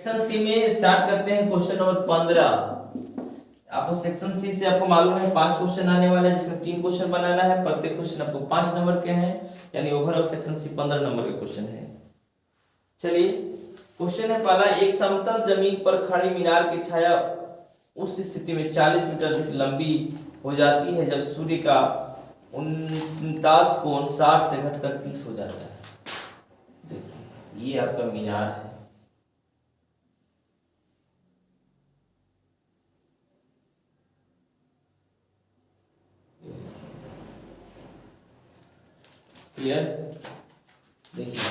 Section C में start करते हैं क्वेश्चन नंबर 15। आपको सेक्शन सी से आपको मालूम है 5 क्वेश्चन आने वाले हैं, जिसमें 3 क्वेश्चन बनाना है। प्रत्येक क्वेश्चन आपको 5 नंबर के हैं, यानी ओवरऑल सेक्शन सी 15 नंबर के क्वेश्चन है। चलिए क्वेश्चन है पहला, एक समतल जमीन पर खड़ी मीनार की छाया उस स्थिति में 40 मीटर तक लंबी हो जाती है जब सूर्य का 49 कोण 60 से घटकर 30 हो जाता है। देखिए ये आपका मीनार है। क्लियर? देखिए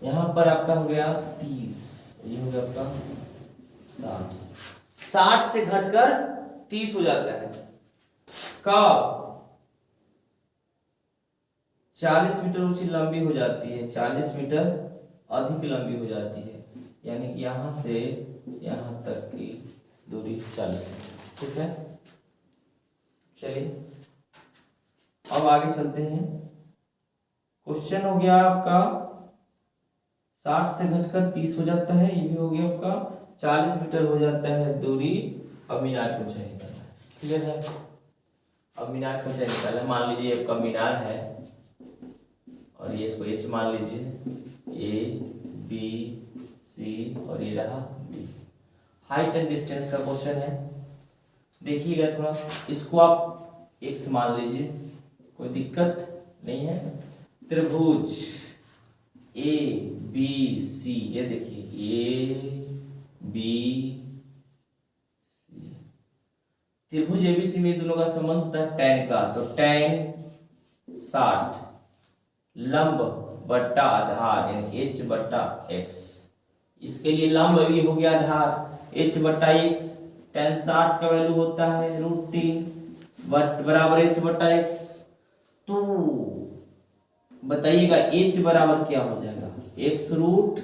यहां पर आपका हो गया 30, ये हो गया आपका 60 से घटकर 30 हो जाता है। कब 40 मीटर ऊंची लंबी हो जाती है, 40 मीटर अधिक लंबी हो जाती है, यानी कि यहां से यहां तक की दूरी 40 मीटर। ठीक है, चलिए अब आगे चलते हैं। क्वेश्चन हो गया आपका 60 से घटकर 30 हो जाता है, ये भी हो गया आपका 40 मीटर हो जाता है दूरी। अब मीनार की ऊंचाई निकालना है। क्लियर है? अब मीनार की ऊंचाई निकालना है। मान लीजिए आपका मीनार है और ये इसको एच मान लीजिए, ए बी सी और ये रहा डी। हाइट एंड डिस्टेंस का क्वेश्चन है। देखिएगा थोड़ा, इसको आप एक्स मान लीजिए, कोई दिक्कत नहीं है। त्रिभुज ए बी सी, ये देखिए ए बी सी, त्रिभुज ए बी सी में दोनों का संबंध होता है tan का। तो tan 60 लंब बट्टा आधार यानी h बट्टा x। इसके लिए लंब भी हो गया आधार h बट्टा x। tan 60 का वैल्यू होता है √3 बराबर h बट्टा x। तो बताइएगा h बराबर क्या हो जाएगा, x √3।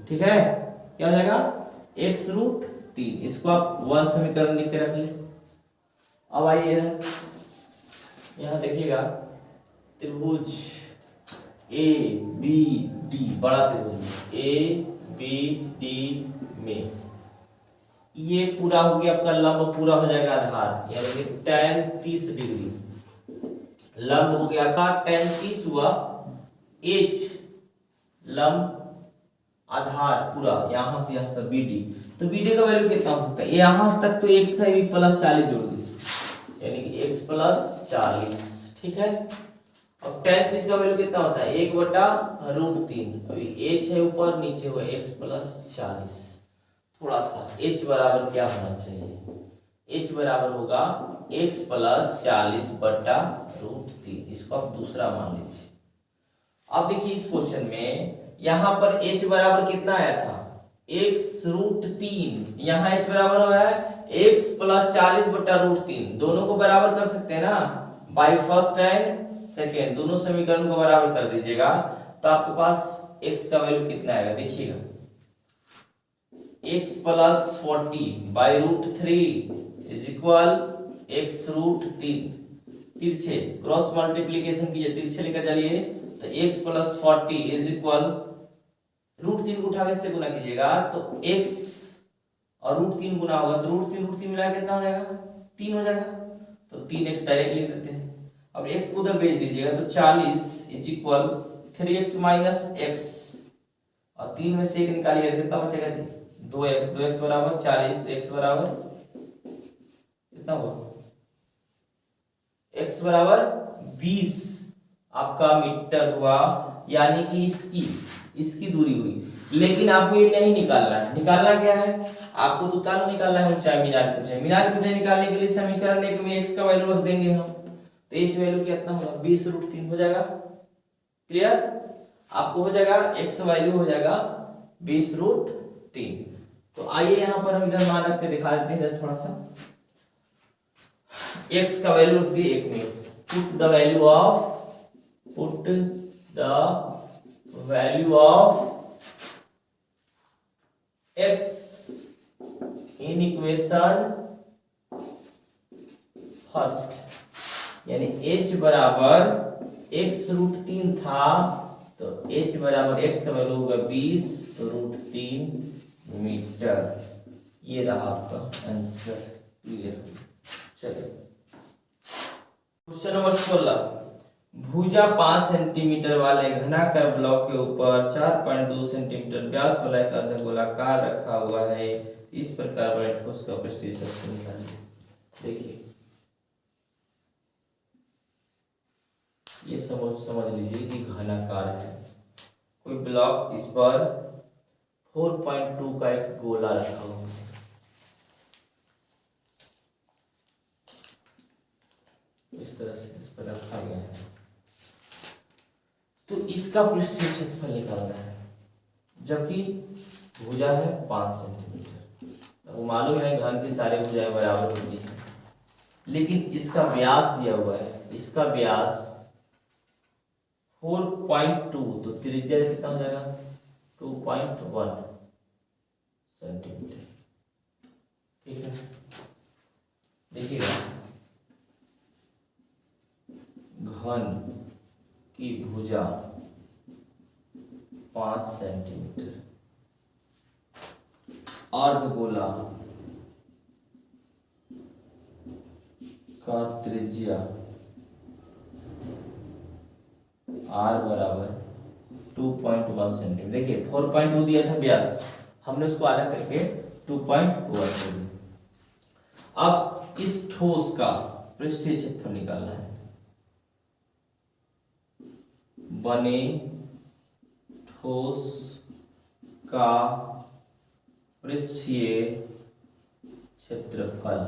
ठीक है, क्या हो जाएगा x √3। इसको आप 1 समीकरण लिख के रख ले। अब आइए यहां देखिएगा, त्रिभुज ए बी डी, बड़ा त्रिभुज ए बी डी में ये पूरा हो गया आपका लंब, पूरा हो जाएगा आधार, यानी कि tan 30 डिग्री। लंब हो गया था tan 30 हुआ, h लंब आधार पूरा यहां से यहां सब BD। तो BD का वैल्यू कितना हो सकता है, यहां तक तो x है, प्लस 40 जोड़ दीजिए, यानी कि x प्लस 40। ठीक है, अब tan 30 का वैल्यू कितना होता है 1 बटा √3। अभी h है ऊपर, नीचे हुआ x प्लस 40। थोड़ा सा h बराबर क्या होना चाहिए, h बराबर होगा x प्लस 40 बटा √3। इसको आप दूसरा मान लीजिए। अब देखिए इस क्वेश्चन में यहां पर h बराबर कितना आया था, x √3। यहां h बराबर हुआ है x प्लस 40 बटा √3। दोनों को बराबर कर सकते हैं ना, बाय फर्स्ट एंड सेकेंड, दोनों समीकरण को बराबर कर दीजिएगा। तो आपके पास x का वैल्यू कितना आएगा, देखिएगा x plus 40 by √3 is equal x √3। तिरछे क्रॉस मल्टीप्लीकेशन कीजिए, तिरछे लेकर चलिए, तो x प्लस 40 इज इक्वल √3 को उठा के से गुना कीजिएगा, तो x और √3 गुना होगा, तो √3 मिला कितना हो जाएगा 3 हो जाएगा। तो 3x डायरेक्ट लिख देते हैं। अब x को उधर भेज दीजिएगा, तो 40 is equal 3x minus x, और 3 में से 1 निकालिएगा कितना बचेगा 2x बराबर 40। तो x बराबर कितना हुआ, x बराबर 20 आपका मीटर हुआ, यानी कि इसकी दूरी हुई। लेकिन आपको ये नहीं निकालना है, निकालना क्या है आपको, तो ताल निकालना है ऊंचाई, मीनार की ऊंचाई। मीनार की ऊंचाई निकालने के लिए समीकरण एक में x का वैल्यू रख देंगे हम, तो h वैल्यू कितना होगा 20 √3 हो जाएगा। क्लियर? आपको हो जाएगा x वैल्यू हो जाएगा 20 √3। तो आइए यहां पर हम इधर मान रख के दिखा देते हैं थोड़ा सा। x का वैल्यू रख दिए 1 में, put the value of x in equation first, यानी h बराबर x√3 था तो h बराबर x का वैल्यू होगा 20 तो √3 मीटर। ये रहा आपका आंसर। क्लियर। चलिए क्वेश्चन नंबर 16, भुजा 5 सेंटीमीटर वाले घनाकार ब्लॉक के ऊपर 4.2 सेंटीमीटर व्यास वाला एक अर्धगोलाकार रखा हुआ है। इस प्रकार बने ठोस का पृष्ठीय क्षेत्र निकालिए। देखिए ये समझ लीजिए कि घनाकार है, कोई ब्लॉक इस पर 4.2 का एक गोला रखा हुआ है। इस तरह से इस पर रखा गया है, तो इसका पृष्ठीय क्षेत्रफल निकालना है, जबकि भुजा है 5 सेंटीमीटर। वो मालूम है घन की सारी भुजाएं बराबर होती हैं, लेकिन इसका व्यास दिया हुआ है, इसका व्यास 4.2 तो त्रिज्या कितना हो जाएगा 2.1 सेंटीमीटर। ठीक है, देखिएगा घन की भुजा 5 सेंटीमीटर, अर्धगोला का त्रिज्या r बराबर 2.1 सेंटीमीटर। देखिए 4.2 दिया था व्यास, हमने उसको आधा करके 2.1 कर दिया। अब इस ठोस का पृष्ठीय क्षेत्रफल निकालना है। बने ठोस का पृष्ठीय क्षेत्रफल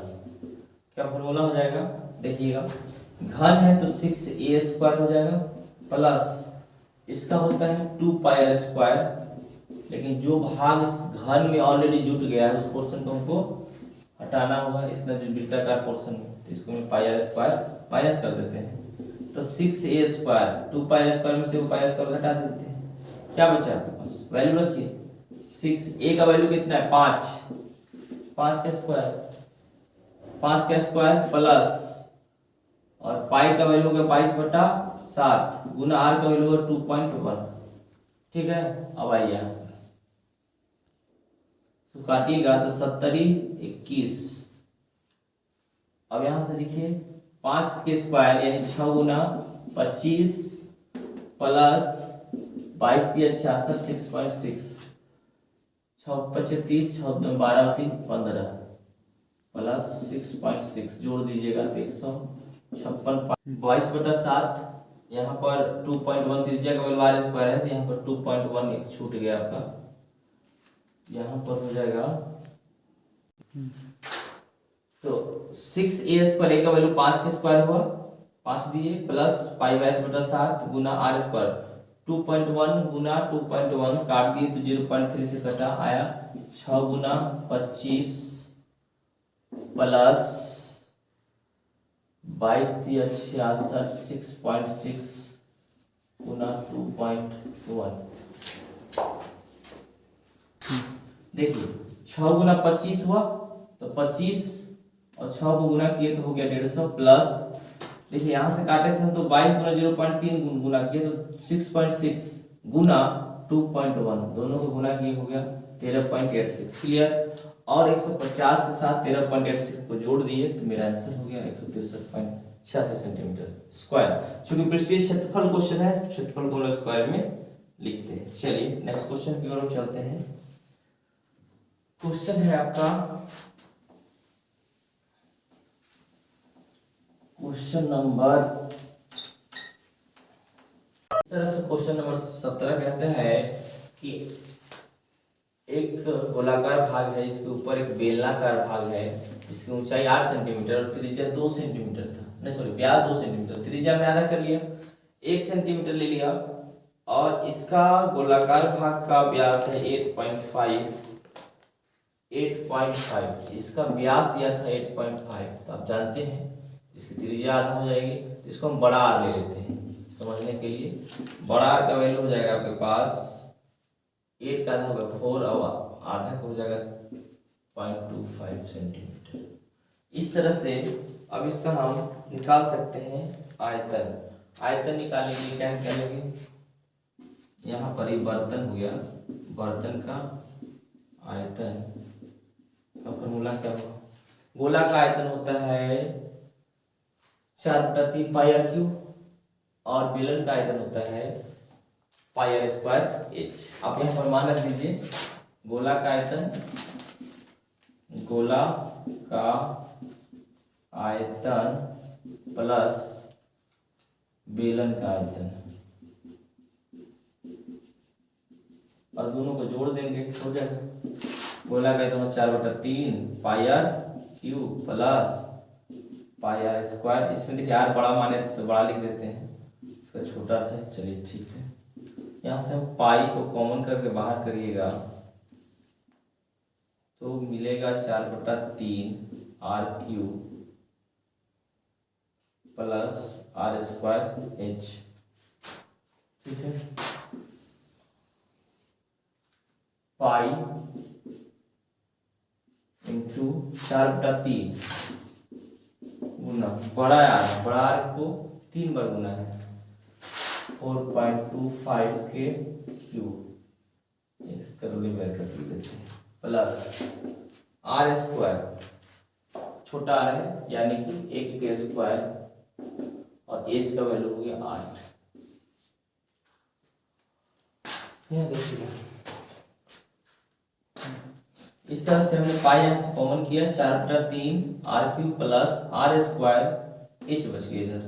क्या फॉर्मूला हो जाएगा, देखिएगा घन है तो 6a² हो जाएगा, प्लस इसका होता है 2πr², लेकिन जो भाग इस घन में ऑलरेडी जुट गया है उस पोर्शन को हमको हटाना होगा, इतना जो वृत्ताकार पोर्शन है, तो इसको हम πr² माइनस कर देते हैं, तो 6a², 2πr² में से वो πr² हटा देते हैं। क्या बचा आपके पास, वैल्यू रखिए 6a का वैल्यू कितना है 5 का स्क्वायर, 5 का स्क्वायर प्लस और पाई का वैल्यू होगा 22/7 गुना r का वैल्यू होगा 2.1। ठीक है, अब आइए तो काटिएगा तो 70×21। अब यहां से देखिए 5 के स्क्वायर यानी 6 गुना 25 प्लस 22×3 66, 6.6 6 25 6 12 3 15 प्लस 6.6 जोड़ दीजिएगा तो 156। 22/7 यहाँ पर 2.1 त्रिज्या का वैल्यू r² है, तो यहाँ पर 2.1 एक छूट गया आपका, यहाँ पर हो जाएगा तो 6a² का वैल्यू 5 के स्क्वायर हुआ, 5 दिए प्लस π/7 गुना r², 2.1 गुना 2.1 काट दिए तो 0.3 से कटा आया 6 गुना 25 प्लस 22×66 6.6 गुना 2.1। देखिए 6 गुना 25 हुआ तो 25 और 6 को गुना किए तो हो गया 150 प्लस, देखिए यहां से काटे थे तो 22 गुना 0.3 गुना किए तो 6.6 गुना 2.1 दोनों को गुना किए हो गया 13.86। क्लियर, और 150 के साथ 13.86 को जोड़ दिए तो मेरा आंसर हो गया 163.86 सेंटीमीटर स्क्वायर। चूंकि पृष्ठीय क्षेत्रफल क्वेश्चन है, क्षेत्रफल को हम स्क्वायर में लिखते हैं। चलिए नेक्स्ट क्वेश्चन की ओर हम चलते हैं। क्वेश्चन है आपका क्वेश्चन नंबर, इस तरह से क्वेश्चन नंबर 17 कहते हैं कि एक गोलाकार भाग है, इसके ऊपर एक बेलनाकार भाग है, इसकी ऊंचाई 8 सेंटीमीटर और त्रिज्या 2 सेंटीमीटर था, नहीं सॉरी व्यास 2 सेंटीमीटर, त्रिज्या में आधा कर लिया 1 सेंटीमीटर ले लिया, और इसका गोलाकार भाग का व्यास है 8.5, इसका व्यास दिया था 8.5, तो आप जानते हैं इसकी त्रिज्या आधा हो जाएगी, तो इसको हम बड़ा आर ले लेते हैं समझने के लिए। बड़ा आर का वैल्यू हो जाएगा आपके पास 8 का आधा होगा 4 और आधा का हो जाएगा 0.25 सेंटीमीटर। इस तरह से अब इसका हम निकाल सकते हैं आयतन। आयतन निकालने के लिए क्या करेंगे, यहाँ पर ही बर्तन हो गया, बर्तन का आयतन का फॉर्मूला क्या होगा, गोला का आयतन होता है 4/3 पाई आर क्यूब और बेलन का आयतन होता है पाई आर स्क्वायर एच। आप यहाँ पर मान रख दीजिए, गोला का आयतन, गोला का आयतन प्लस बेलन का आयतन, और दोनों को जोड़ देंगे हो जाएगा। गोला का आयतन 4/3 pi r cube plus pi r square. इसमें देखिए आर बड़ा माने थे तो बड़ा लिख देते हैं, इसका छोटा था, चलिए ठीक है। यहाँ से हम पाई को कॉमन करके बाहर करिएगा तो मिलेगा 4/3 R cube plus R square H, ठीक है। पाई इंटू 4/3 गुना बड़ा आर को 3 बार गुना है 4.25 के क्यूब, करली ब्रैकेट लेते हैं, प्लस आर स्क्वायर छोटा आर है यानी कि 1 के स्क्वायर, और एच का वैल्यू हो गया 8। यह देखिए इस तरह से हमने पाई यहाँ से कॉमन किया, 4/3 R cube plus R square H बच गया इधर।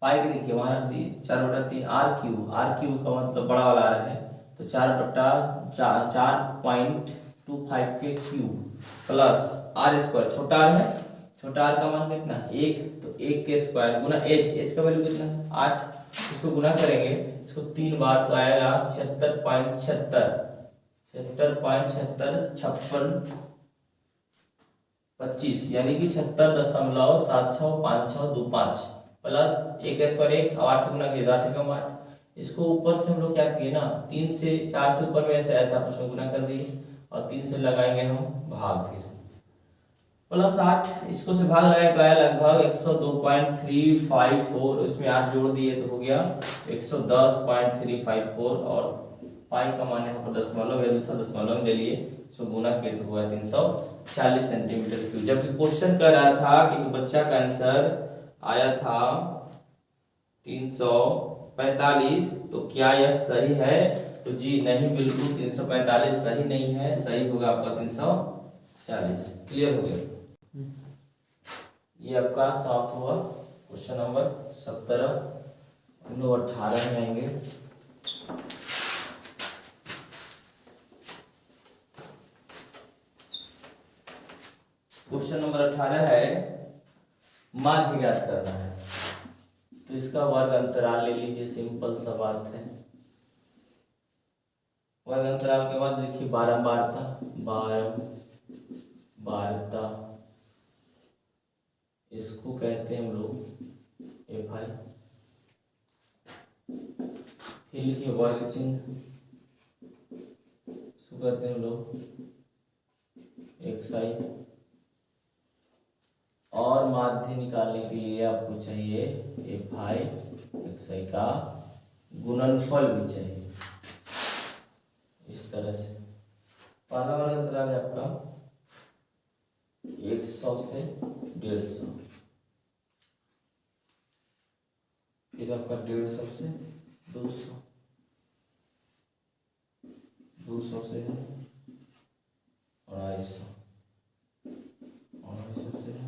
पाई के देखिए वहां रख दिए 4/3 आर क्यूब, आर क्यूब का मतलब बड़ा वाला आ रहा है तो 4/4.25 के क्यूब प्लस आर स्क्वायर छोटा आर है, छोटा आर का मान कितना है 1, तो 1 के स्क्वायर गुना एच, एच का वैल्यू कितना है 8, इसको गुना करेंगे इसको 3 बार तो आएगा 76.76 26 यानी कि 76.765625 प्लस 1 स्क्वायर 1 8 से गुना किया 8 इसको ऊपर से हम लोग क्या किए ना 3 से 4 से ऊपर में ऐसे ऐसा आपस में गुना कर दिए और 3 से लगाएंगे हम भाग, फिर प्लस 8 इसको से भाग लगाए तो आया लगभग 102.354, इसमें 8 जोड़ दिए तो हो गया 110.354, और पाई का मान यहाँ पर दशमलव वैल्यू था, दशमलव ले लिए, इसको गुना किए तो हुआ 340 सेंटीमीटर क्यूब। जबकि क्वेश्चन कर रहा था कि बच्चा का आंसर आया था 345, तो क्या यह सही है, तो जी नहीं, बिल्कुल 345 सही नहीं है, सही होगा आपका 340। क्लियर हो गया, ये आपका समाप्त हुआ क्वेश्चन नंबर 17। हम लोग 18 में आएंगे। क्वेश्चन नंबर 18 है माध्य ज्ञात करना है, तो इसका वर्ग अंतराल ले लीजिए, सिंपल सा बात है। वर्ग अंतराल के बाद लिखिए बारंबारता, बारंबारता इसको कहते हैं हम लोग एफ आई, फिर लिखिए वर्ग चिन्ह, इसको कहते हैं हम लोग एक्स आई, और माध्य निकालने के लिए आपको चाहिए एफ आई एक्स आई का गुणनफल भी चाहिए, इस तरह से। पहला वर्ग अंतराल है आपका 100 से 150, फिर आपका 150 से 200, 200 से है 250, 250 से है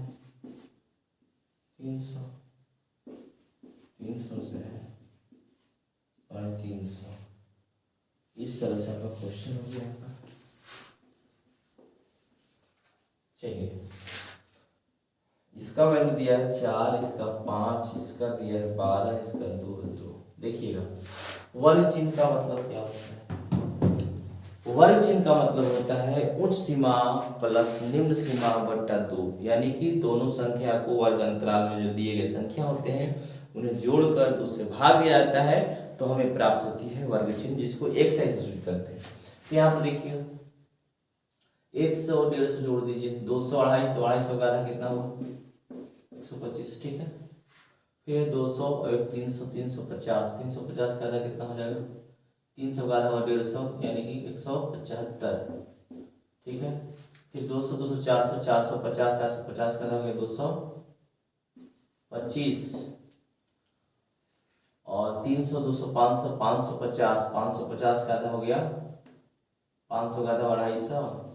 300, 300 से है 350। इस तरह से आपका क्वेश्चन हो गया आपका। चलिए इसका वैल्यू दिया है 4, इसका 5, इसका दिया है 12, इसका 2 है 2। देखिएगा वर्ग चिन्ह का मतलब क्या होता है, वर्ग चिन्ह का मतलब होता है उच्च सीमा प्लस निम्न सीमा बट्टा 2, यानी कि दोनों संख्या को वर्ग अंतराल में जो दिए गए संख्या होते हैं उन्हें जोड़कर 2 से भाग दिया जाता है तो हमें प्राप्त होती है वर्ग चिन्ह, जिसको एक से सूचित करते हैं। तो यहाँ पर देखिए 100 और 150 जोड़ दीजिए, 200 250 250 का आधा कितना हुआ 125, ठीक है। फिर 200 और 300, 350, 350 का आधा कितना हो जाएगा? 300 का आधा हुआ 150, यानी कि 175। ठीक है, फिर 200, 200, 400, 450, 450 का आधा हो गया 225, और 300, 200, 500, 550, 550 का आधा हो गया 500 का आधा 250।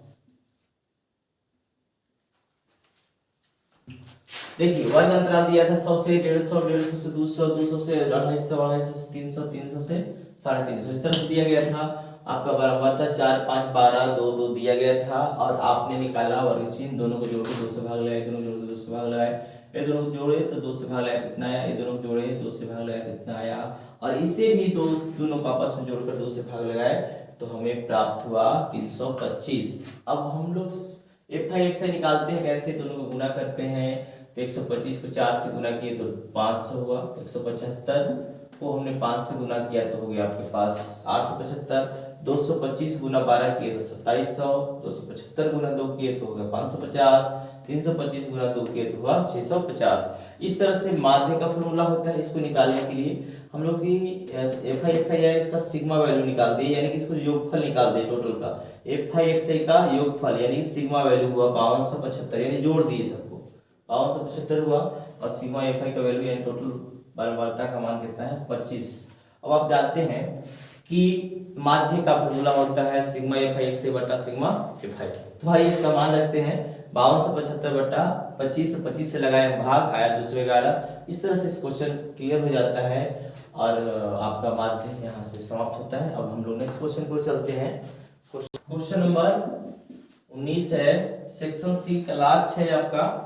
देखिए वर्ग अंतराल दिया था 100 से 150, 150 से 200, 200 से 250, 250 से 300, 300 से 350, इस तरह से दिया गया था। आपका बराबर था 4, 5, 12, 2, 2 दिया गया था, और आपने निकाला वर्ग चिन्ह, दोनों को जोड़ के 2 से भाग लगाए, दोनों जोड़ के 2 से भाग लगाए, ये दोनों को जोड़े तो 2 से भाग लगाए कितना आया, ये दोनों को जोड़े 2 से भाग लगाए कितना आया, और इसे भी दोनों को आपस में जोड़कर 2 से भाग लगाए तो हमें प्राप्त हुआ 325। अब हम लोग FI निकालते हैं कैसे? दोनों को गुना करते हैं, तो 125 को 4 से गुना किए तो 500 हुआ, 175 को हमने 5 से गुना किया तो हो गया आपके पास 875, 225 गुना 12 किए तो 2700, 275 गुना 2 किए तो हो गया 550, 325 गुना 2 किए तो हुआ 650। इस तरह से माध्य का फॉर्मूला होता है। इसको निकालने के लिए हम लोग की FI है, इसका सिग्मा वैल्यू निकाल दिए, यानी कि इसको योगफल निकाल दिए टोटल का। FI का योगफल यानी सिग्मा वैल्यू हुआ 5275, यानी जोड़ दिए सबको 5275 हुआ, और सिग्मा FI का वैल्यू यानी टोटल बारंबारता का मान कितना है 25। अब आप जानते हैं कि माध्य का फॉर्मूला होता है सिग्मा FI बटा सिग्मा FI। तो भाई इसका मान रखते हैं 5275 बटा 25, 25 से लगाए भाग आया 211। इस तरह से इस क्वेश्चन क्लियर हो जाता है और आपका माध्य यहाँ से समाप्त होता है। अब हम लोग नेक्स्ट क्वेश्चन को चलते हैं। क्वेश्चन नंबर 19 है, सेक्शन सी का लास्ट है आपका।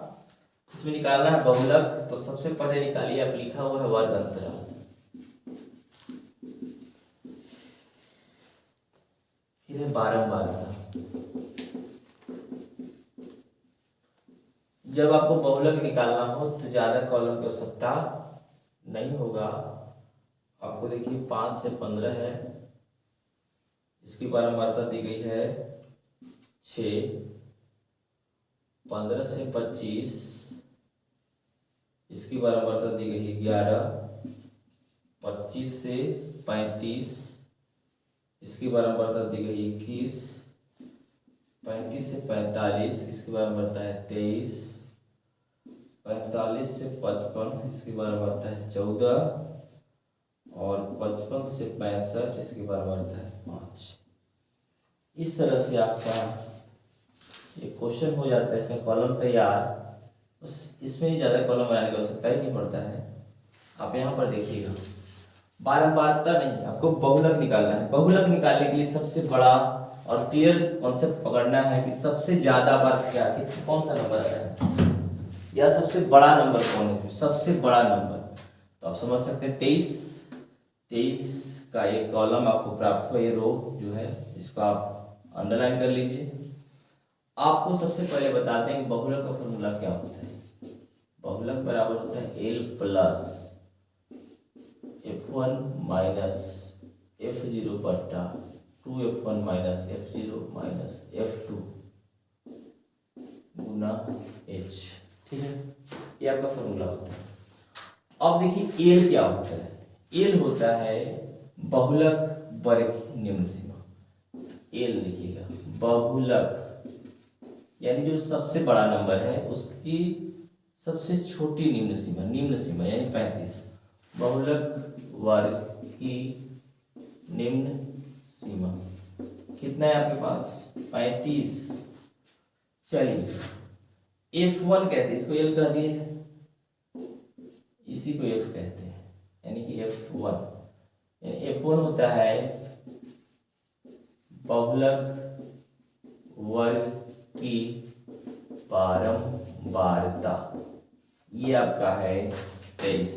इसमें निकालना है बहुलक। तो सबसे पहले निकालिए, आप लिखा हुआ है वर्ग अंतराल। फिर है बारंबारता। जब आपको बहुलक निकालना हो तो ज्यादा कॉलम की आवश्यकता नहीं होगा। आपको देखिए 5 से 15 है, इसकी बारंबारता दी गई है 6, 15 से 25 इसकी बारंबारता दी गई है 11, 25 से 35 इसकी बारंबारता दी गई 21, 35 से 45 इसकी बारंबारता है 23, 45 से 55 इसकी बारंबारता है 14, और 55 से 65 इसकी बारंबारता है 5। इस तरह से आपका ये क्वेश्चन हो जाता है। इसका कॉलम तैयार, इसमें ज़्यादा कॉलम बनाने की आवश्यकता ही नहीं पड़ता है। आप यहाँ पर देखिएगा, बारंबारता नहीं, आपको बहुलक निकालना है। बहुलक निकालने के लिए सबसे बड़ा और क्लियर कॉन्सेप्ट पकड़ना है कि सबसे ज्यादा बार क्या कौन सा नंबर है या सबसे बड़ा नंबर कौन है इसमें, सबसे बड़ा नंबर। तो आप समझ सकते हैं 23 का ये कॉलम आपको प्राप्त हुआ, ये रो जो है इसको आप अंडरलाइन कर लीजिए। आपको सबसे पहले बता दें बहुलक का फॉर्मूला क्या होता है। बहुलक बराबर होता है L plus F1 minus F0 बटा 2F1 minus F0 minus F2 गुना H। ठीक है, ये आपका फॉर्मूला होता है। अब देखिए L क्या होता है। L होता है बहुलक वर्ग की निम्न सीमा। L लिखिएगा, बहुलक यानी जो सबसे बड़ा नंबर है उसकी सबसे छोटी निम्न सीमा यानी 35। बहुलक वर्ग की निम्न सीमा कितना है आपके पास 35। चलिए F1 कहते हैं, इसको L कह दिए, इसी को F कहते हैं, यानी कि F1 यानी F1 होता है बहुलक वर्ग की बारंबारता। ये आपका है 23,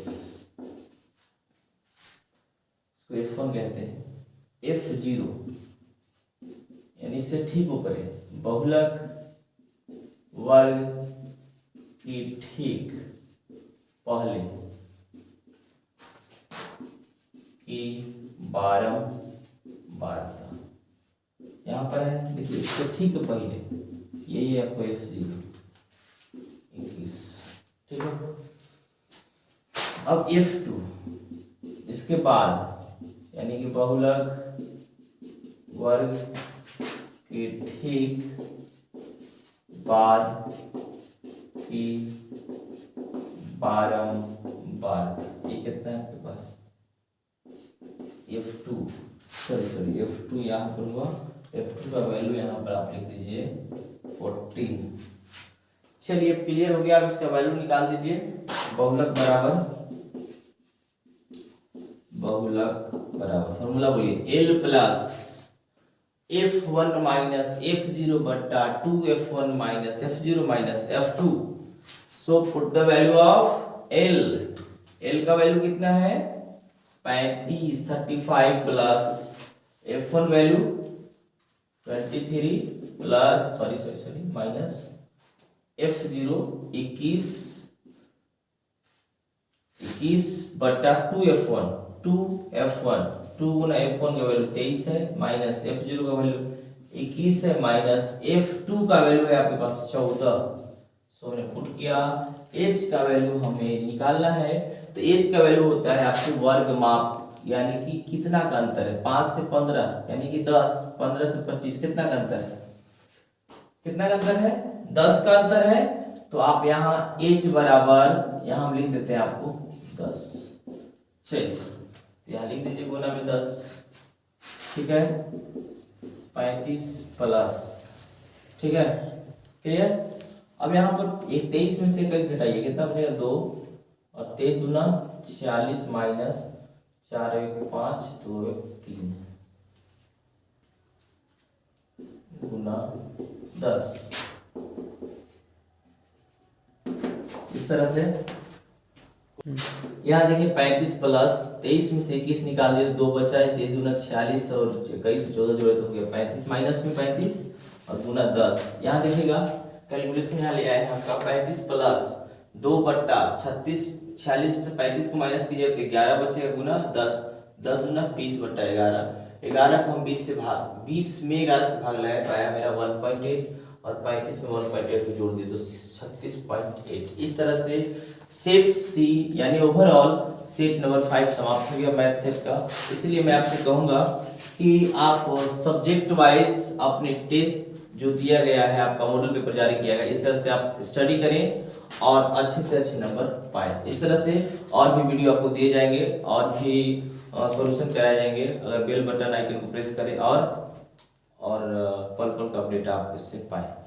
इसको F1 कहते हैं। F0 यानी इससे ठीक ऊपर है बहुलक वर्ग की ठीक पहले की बारंबारता यहाँ पर है, देखिए इससे ठीक पहले यही है आपको F0 21। ठीक है, अब F2 इसके बाद यानी कि बहुलक वर्ग के ठीक बाद की बारंबार, ये कितना है आपके पास F2, सॉरी F2 यहाँ पर हुआ, F2 का वैल्यू यहाँ पर आप लिख दीजिए 14। चलिए अब क्लियर हो गया, अब इसका वैल्यू निकाल दीजिए। बहुलक बराबर फॉर्मूला बोलिए L plus F1 minus F0 बट्टा 2F1 minus F0 minus F2। So put the value of L का वैल्यू कितना है 35 plus F1 value 23 plus sorry minus F0 21 बट्टा 2F1 2 गुना F1 का वैल्यू 23 है, माइनस F0 का वैल्यू 21 है, माइनस F2 का वैल्यू है आपके पास 14। सो हमने पुट किया, H का वैल्यू हमें निकालना है, तो H का वैल्यू होता है आपके वर्ग माप, यानी कि कितना का अंतर है 5 से 15 यानी कि 10, 15 से 25 कितना का अंतर है, कितना का अंतर है 10 का अंतर है। तो आप यहाँ H बराबर यहाँ हम लिख देते हैं आपको 10। चलिए यहाँ लिख दीजिए गुना में 10, ठीक है 35 प्लस, ठीक है क्लियर। अब यहाँ पर 23 में से 21 घटाइए, कितना बचेगा 2 और 23 दूना 46 माइनस 4 1 5 2 1 3 गुना 10, इस तरह से। यहाँ देखिए 35 प्लस 23 में से 21 निकाल दिए तो 2 बचा है, 23 दूना 46 और 21 से 14 जोड़े तो हो गया 35, माइनस में 35 और गुना 10। यहाँ देखिएगा कैलकुलेशन यहाँ ले आए हैं आपका 35 प्लस 2 बट्टा 36, 46 में से 35 को माइनस कीजिए तो 11 बचेगा गुना 10, 10 गुना 20 बट्टा 11 को हम 20 में 11 से भाग लगाए तो आया मेरा 1.8 और 35 में 1.8 को जोड़ दिए तो 36.8। इस तरह से सेट सी यानी ओवरऑल सेट नंबर 5 समाप्त हो गया मैथ सेट का। इसलिए मैं आपसे कहूंगा कि आप सब्जेक्ट वाइज अपने टेस्ट जो दिया गया है, आपका मॉडल पेपर जारी किया गया, इस तरह से आप स्टडी करें और अच्छे से अच्छे नंबर पाएं। इस तरह से और भी वीडियो आपको दिए जाएंगे और भी सॉल्यूशन कराए जाएंगे। अगर बेल बटन आइकन को प्रेस करें और पल पल का अपडेट आप इससे पाएं।